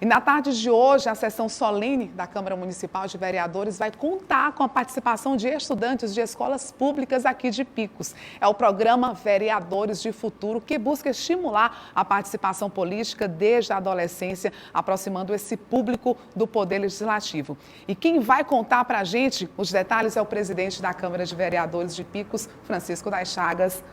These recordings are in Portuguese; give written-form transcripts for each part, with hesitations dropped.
E na tarde de hoje, a sessão solene da Câmara Municipal de Vereadores vai contar com a participação de estudantes de escolas públicas aqui de Picos. É o programa Vereadores de Futuro, que busca estimular a participação política desde a adolescência, aproximando esse público do Poder Legislativo. E quem vai contar para a gente os detalhes é o presidente da Câmara de Vereadores de Picos, Francisco das Chagas.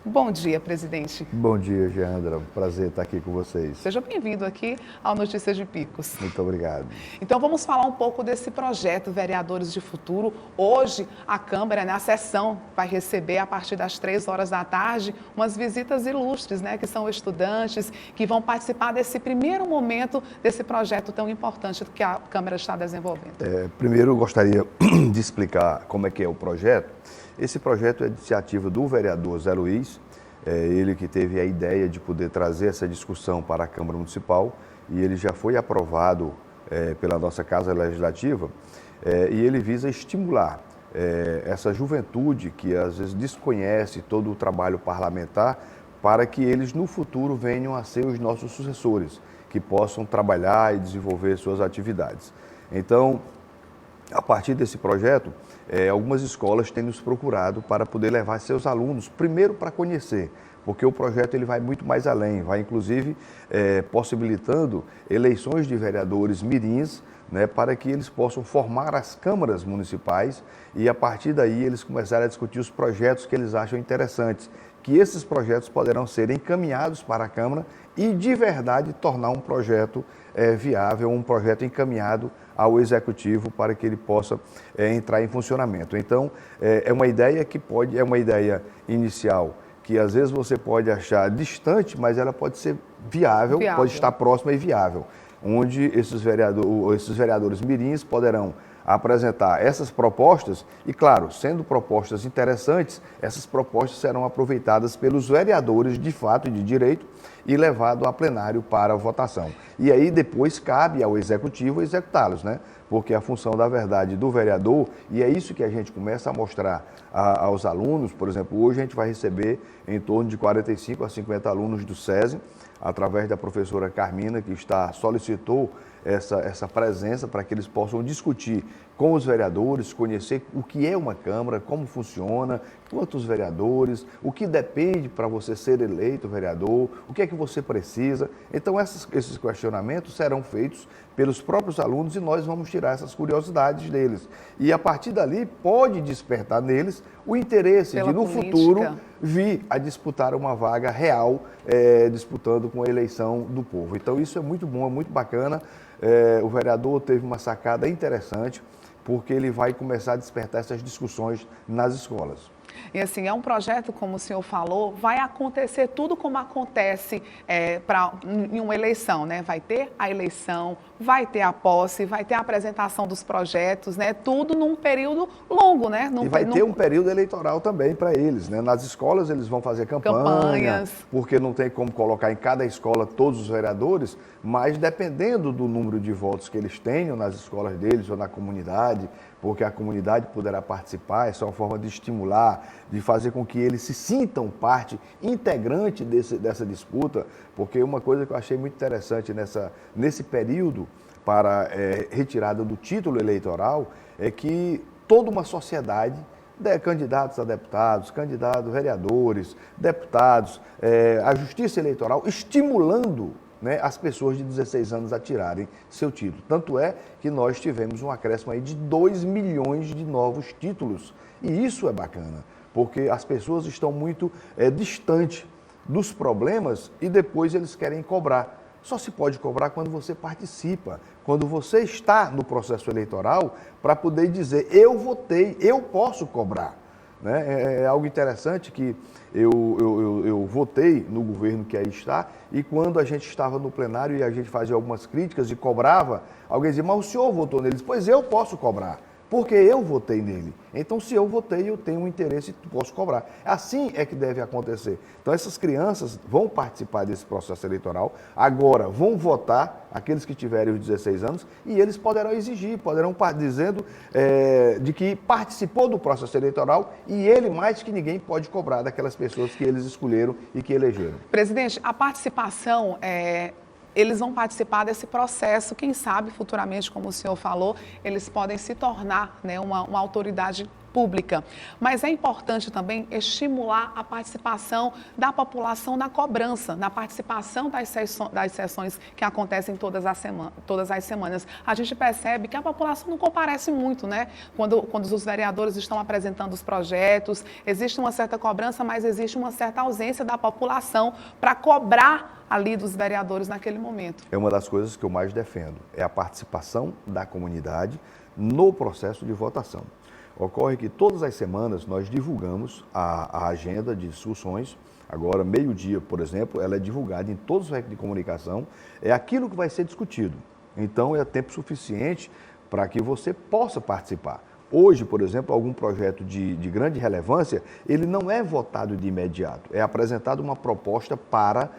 Bom dia, presidente. Bom dia, Geandra. Prazer estar aqui com vocês. Seja bem-vindo aqui ao Notícias de Picos. Muito obrigado. Então, vamos falar um pouco desse projeto Vereadores de Futuro. Hoje, a Câmara, na sessão, vai receber, a partir das 3 horas da tarde, umas visitas ilustres, né? Que são estudantes que vão participar desse primeiro momento desse projeto tão importante que a Câmara está desenvolvendo. Primeiro, eu gostaria de explicar como é que é o projeto. Esse projeto é iniciativa do vereador Zé Luiz, ele que teve a ideia de poder trazer essa discussão para a Câmara Municipal e ele já foi aprovado pela nossa Casa Legislativa e ele visa estimular essa juventude que às vezes desconhece todo o trabalho parlamentar para que eles no futuro venham a ser os nossos sucessores, que possam trabalhar e desenvolver suas atividades. Então, a partir desse projeto, algumas escolas têm nos procurado para poder levar seus alunos, primeiro para conhecer, porque o projeto ele vai muito mais além, vai inclusive possibilitando eleições de vereadores mirins, né, para que eles possam formar as câmaras municipais e a partir daí eles começarem a discutir os projetos que eles acham interessantes, que esses projetos poderão ser encaminhados para a Câmara e de verdade tornar um projeto viável, um projeto encaminhado ao Executivo para que ele possa entrar em funcionamento. Então, é uma ideia que é uma ideia inicial, que às vezes você pode achar distante, mas ela pode ser viável. Pode estar próxima e viável, onde esses vereadores mirins poderão apresentar essas propostas e, claro, sendo propostas interessantes, essas propostas serão aproveitadas pelos vereadores de fato e de direito e levado a plenário para votação. E aí depois cabe ao Executivo executá-los, né? Porque a função da verdade do vereador, e é isso que a gente começa a mostrar aos alunos, por exemplo, hoje a gente vai receber em torno de 45 a 50 alunos do SESI, através da professora Carmina, que solicitou essa presença para que eles possam discutir com os vereadores, conhecer o que é uma Câmara, como funciona, quantos vereadores, o que depende para você ser eleito vereador, o que é que você precisa. Então, esses questionamentos serão feitos pelos próprios alunos e nós vamos tirar essas curiosidades deles. E, a partir dali, pode despertar neles o interesse de, no futuro, vir a disputar uma vaga real, disputando com a eleição do povo. Então, isso é muito bom, é muito bacana. O vereador teve uma sacada interessante, porque ele vai começar a despertar essas discussões nas escolas. E assim, é um projeto, como o senhor falou, vai acontecer tudo como acontece em uma eleição, né? Vai ter a eleição, vai ter a posse, vai ter a apresentação dos projetos, né? Tudo num período longo, né? E vai ter um período eleitoral também para eles, né? Nas escolas eles vão fazer campanhas, porque não tem como colocar em cada escola todos os vereadores, mas dependendo do número de votos que eles tenham nas escolas deles ou na comunidade, porque a comunidade poderá participar, essa é uma forma de estimular, de fazer com que eles se sintam parte integrante dessa disputa, porque uma coisa que eu achei muito interessante nesse período para retirada do título eleitoral é que toda uma sociedade, candidatos a deputados, candidatos a vereadores, deputados, a justiça eleitoral, estimulando, né, as pessoas de 16 anos a tirarem seu título. Tanto é que nós tivemos um acréscimo aí de 2 milhões de novos títulos. E isso é bacana, porque as pessoas estão muito distantes dos problemas e depois eles querem cobrar. Só se pode cobrar quando você participa, quando você está no processo eleitoral para poder dizer, eu votei, eu posso cobrar. Né? É algo interessante que eu votei no governo que aí está e quando a gente estava no plenário e a gente fazia algumas críticas e cobrava, alguém dizia, mas o senhor votou neles? Pois eu posso cobrar, porque eu votei nele. Então, se eu votei, eu tenho um interesse e posso cobrar. Assim é que deve acontecer. Então, essas crianças vão participar desse processo eleitoral, agora vão votar, aqueles que tiverem os 16 anos, e eles poderão exigir, poderão estar dizendo de que participou do processo eleitoral e ele, mais que ninguém, pode cobrar daquelas pessoas que eles escolheram e que elegeram. Presidente, a participação eles vão participar desse processo. Quem sabe, futuramente, como o senhor falou, eles podem se tornar, né, uma autoridade pública. Mas é importante também estimular a participação da população na cobrança, na participação das sessões que acontecem todas as semanas. A gente percebe que a população não comparece muito, né? Quando os vereadores estão apresentando os projetos, existe uma certa cobrança, mas existe uma certa ausência da população para cobrar ali dos vereadores naquele momento. É uma das coisas que eu mais defendo, é a participação da comunidade no processo de votação. Ocorre que todas as semanas nós divulgamos a agenda de discussões. Agora, meio-dia, por exemplo, ela é divulgada em todos os veículos de comunicação. É aquilo que vai ser discutido. Então, é tempo suficiente para que você possa participar. Hoje, por exemplo, algum projeto de grande relevância, ele não é votado de imediato. É apresentada uma proposta para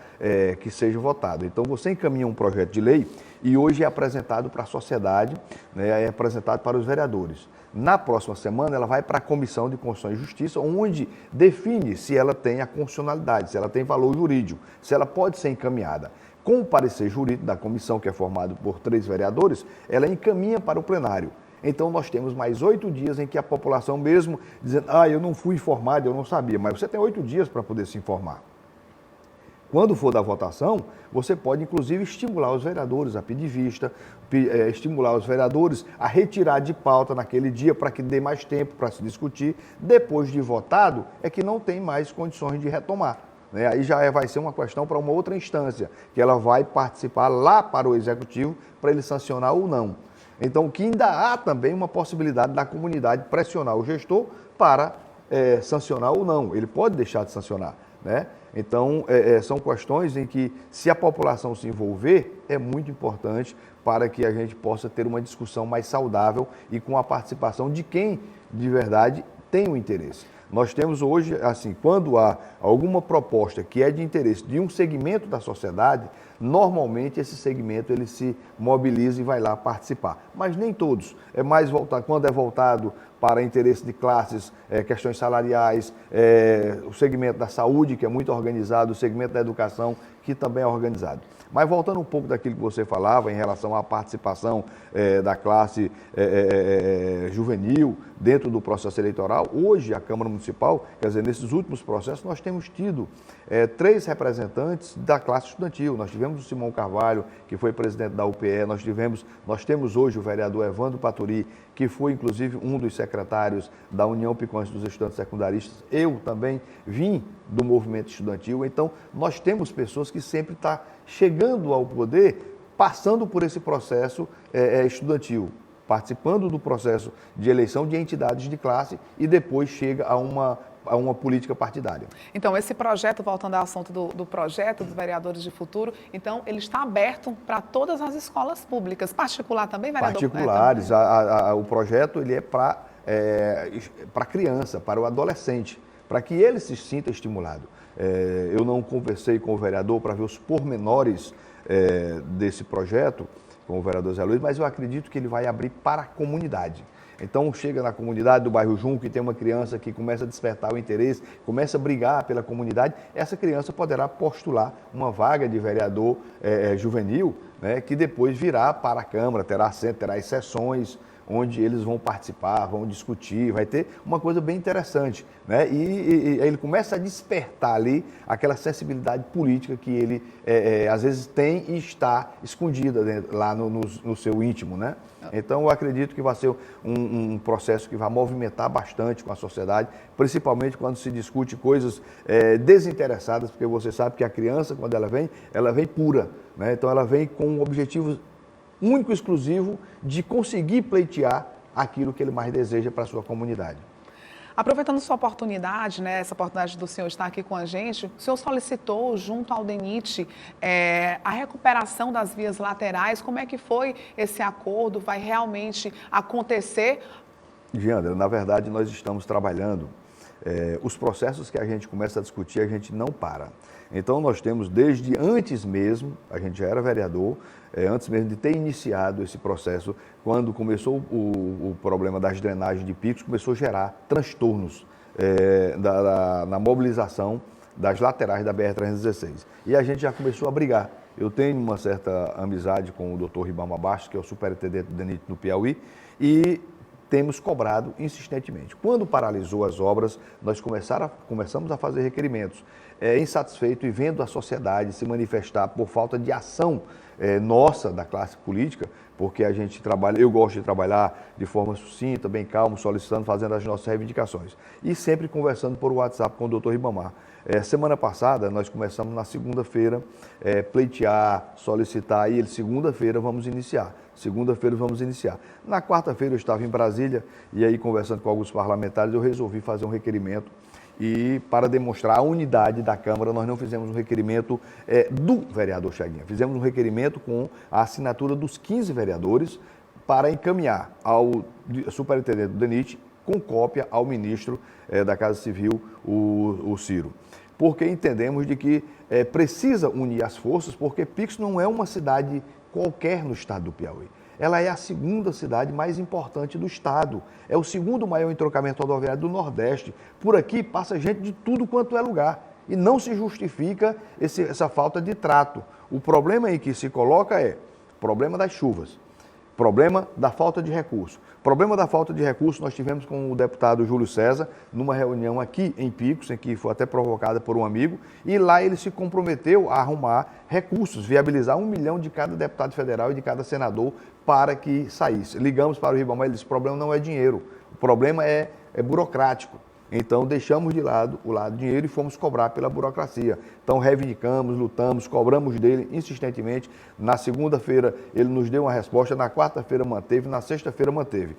que seja votado. Então, você encaminha um projeto de lei e hoje é apresentado para a sociedade, né, é apresentado para os vereadores. Na próxima semana, ela vai para a Comissão de Constituição e Justiça, onde define se ela tem a constitucionalidade, se ela tem valor jurídico, se ela pode ser encaminhada. Com o parecer jurídico da comissão, que é formado por 3 vereadores, ela encaminha para o plenário. Então, nós temos mais 8 dias em que a população mesmo dizendo, eu não fui informado, eu não sabia, mas você tem 8 dias para poder se informar. Quando for da votação, você pode, inclusive, estimular os vereadores a pedir vista, estimular os vereadores a retirar de pauta naquele dia para que dê mais tempo para se discutir. Depois de votado, é que não tem mais condições de retomar. Né? Aí já vai ser uma questão para uma outra instância, que ela vai participar lá para o Executivo para ele sancionar ou não. Então, que ainda há também uma possibilidade da comunidade pressionar o gestor para sancionar ou não. Ele pode deixar de sancionar, né? Então, são questões em que, se a população se envolver, é muito importante para que a gente possa ter uma discussão mais saudável e com a participação de quem, de verdade, tem o interesse. Nós temos hoje, assim, quando há alguma proposta que é de interesse de um segmento da sociedade, normalmente esse segmento ele se mobiliza e vai lá participar. Mas nem todos. É mais voltado, quando é voltado para interesse de classes, questões salariais, o segmento da saúde, que é muito organizado, o segmento da educação, que também é organizado. Mas voltando um pouco daquilo que você falava em relação à participação da classe juvenil dentro do processo eleitoral, hoje a Câmara Municipal, quer dizer, nesses últimos processos, nós temos tido 3 representantes da classe estudantil. Nós tivemos o Simão Carvalho, que foi presidente da UPE, nós temos hoje o vereador Evandro Paturi, que foi inclusive um dos secretários da União Piquense dos Estudantes Secundaristas. Eu também vim do movimento estudantil, então nós temos pessoas que sempre estão chegando ao poder, passando por esse processo estudantil, participando do processo de eleição de entidades de classe e depois chega a uma política partidária. Então, esse projeto, voltando ao assunto do projeto dos vereadores de futuro, então, ele está aberto para todas as escolas públicas, particular também, vereador? Particulares, o projeto ele é para criança, para o adolescente, para que ele se sinta estimulado. Eu não conversei com o vereador para ver os pormenores desse projeto, com o vereador Zé Luiz, mas eu acredito que ele vai abrir para a comunidade. Então, chega na comunidade do bairro Junco e tem uma criança que começa a despertar o interesse, começa a brigar pela comunidade, essa criança poderá postular uma vaga de vereador juvenil, né, que depois virá para a Câmara, terá as sessões onde eles vão participar, vão discutir, vai ter uma coisa bem interessante, né? E ele começa a despertar ali aquela sensibilidade política que ele às vezes tem e está escondida lá no seu íntimo, né? Então, eu acredito que vai ser um processo que vai movimentar bastante com a sociedade, principalmente quando se discute coisas desinteressadas, porque você sabe que a criança, quando ela vem pura, né? Então, ela vem com um objetivo único e exclusivo de conseguir pleitear aquilo que ele mais deseja para a sua comunidade. Aproveitando sua oportunidade, né, essa oportunidade do senhor estar aqui com a gente, o senhor solicitou junto ao DENIT a recuperação das vias laterais. Como é que foi esse acordo? Vai realmente acontecer? Giandra, na verdade nós estamos trabalhando, os processos que a gente começa a discutir, a gente não para. Então nós temos desde antes mesmo, a gente já era vereador, antes mesmo de ter iniciado esse processo, quando começou o problema das drenagens de picos, começou a gerar transtornos na mobilização das laterais da BR-316. E a gente já começou a brigar Eu tenho uma certa amizade com o Dr. Ribamar Bastos, que é o superintendente do DENIT no Piauí, e temos cobrado insistentemente. Quando paralisou as obras, nós começamos a fazer requerimentos. Insatisfeito e vendo a sociedade se manifestar por falta de ação nossa, da classe política, porque a gente trabalha, eu gosto de trabalhar de forma sucinta, bem calmo, solicitando, fazendo as nossas reivindicações. E sempre conversando por WhatsApp com o doutor Ribamar. Semana passada, nós começamos na segunda-feira, pleitear, solicitar, e ele, segunda-feira vamos iniciar. Na quarta-feira eu estava em Brasília, e aí conversando com alguns parlamentares, eu resolvi fazer um requerimento. E para demonstrar a unidade da Câmara, nós não fizemos um requerimento do vereador Chaguinha. Fizemos um requerimento com a assinatura dos 15 vereadores para encaminhar ao superintendente do DENIT com cópia ao ministro da Casa Civil, o Ciro. Porque entendemos de que precisa unir as forças, porque Picos não é uma cidade qualquer no estado do Piauí. Ela é a segunda cidade mais importante do estado. É o segundo maior entroncamento rodoviário do Nordeste. Por aqui passa gente de tudo quanto é lugar. E não se justifica essa falta de trato. O problema aí que se coloca é o problema das chuvas, problema da falta de recurso. Problema da falta de recurso nós tivemos com o deputado Júlio César, numa reunião aqui em Picos, em que foi até provocada por um amigo, e lá ele se comprometeu a arrumar recursos, viabilizar 1 milhão de cada deputado federal e de cada senador para que saísse. Ligamos para o Ribamar, ele disse, o problema não é dinheiro, o problema é burocrático. Então, deixamos de lado o lado do dinheiro e fomos cobrar pela burocracia. Então, reivindicamos, lutamos, cobramos dele insistentemente. Na segunda-feira, ele nos deu uma resposta, na quarta-feira manteve, na sexta-feira manteve.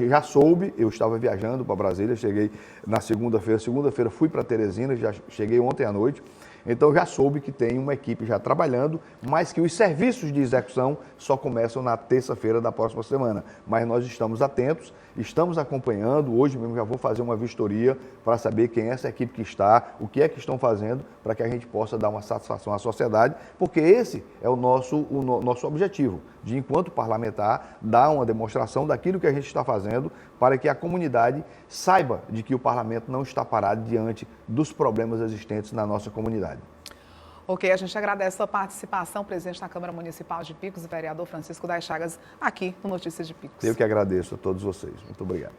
Já soube, eu estava viajando para Brasília, cheguei na segunda-feira fui para Teresina, já cheguei ontem à noite. Então, já soube que tem uma equipe já trabalhando, mas que os serviços de execução só começam na terça-feira da próxima semana. Mas nós estamos atentos, estamos acompanhando. Hoje mesmo já vou fazer uma vistoria para saber quem é essa equipe que está, o que é que estão fazendo, para que a gente possa dar uma satisfação à sociedade, porque esse é o nosso objetivo, de, enquanto parlamentar, dar uma demonstração daquilo que a gente está fazendo, para que a comunidade saiba de que o parlamento não está parado diante dos problemas existentes na nossa comunidade. Ok, a gente agradece a sua participação, presidente da Câmara Municipal de Picos, vereador Francisco das Chagas, aqui no Notícias de Picos. Eu que agradeço a todos vocês. Muito obrigado.